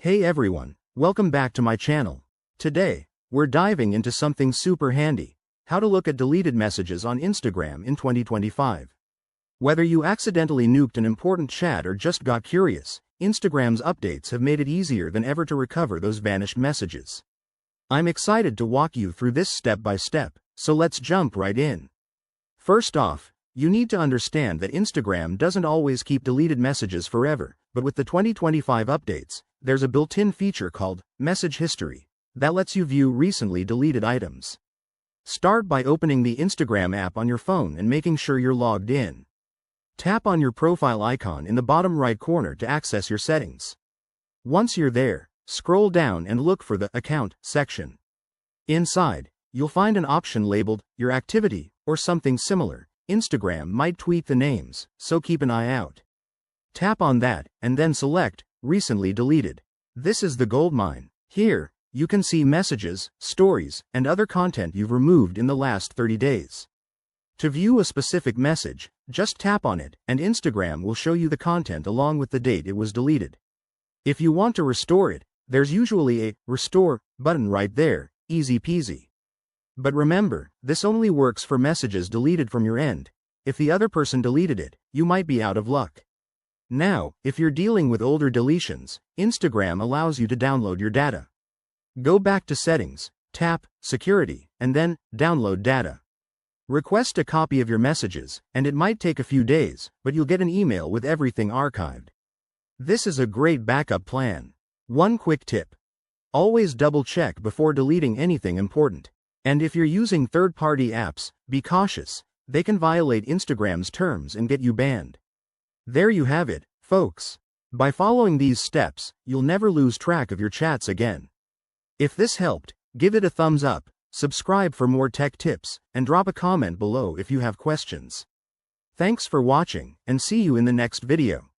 Hey everyone, welcome back to my channel. Today, we're diving into something super handy: how to look at deleted messages on Instagram in 2025. Whether you accidentally nuked an important chat or just got curious, Instagram's updates have made it easier than ever to recover those vanished messages. I'm excited to walk you through this step by step, so let's jump right in. First off, you need to understand that Instagram doesn't always keep deleted messages forever, but with the 2025 updates, there's a built-in feature called Message History that lets you view recently deleted items. Start by opening the Instagram app on your phone and making sure you're logged in. Tap on your profile icon in the bottom right corner to access your settings. Once you're there, scroll down and look for the Account section. Inside, you'll find an option labeled Your Activity or something similar. Instagram might tweak the names, so keep an eye out. Tap on that, and then select Recently Deleted. This is the goldmine. Here, you can see messages, stories, and other content you've removed in the last 30 days. To view a specific message, just tap on it, and Instagram will show you the content along with the date it was deleted. If you want to restore it, there's usually a Restore button right there, easy peasy. But remember, this only works for messages deleted from your end. If the other person deleted it, you might be out of luck. Now, if you're dealing with older deletions, Instagram allows you to download your data. Go back to Settings, tap Security, and then Download Data. Request a copy of your messages, and it might take a few days, but you'll get an email with everything archived. This is a great backup plan. One quick tip: always double-check before deleting anything important. And if you're using third-party apps, be cautious. They can violate Instagram's terms and get you banned. There you have it, folks. By following these steps, you'll never lose track of your chats again. If this helped, give it a thumbs up, subscribe for more tech tips, and drop a comment below if you have questions. Thanks for watching, and see you in the next video.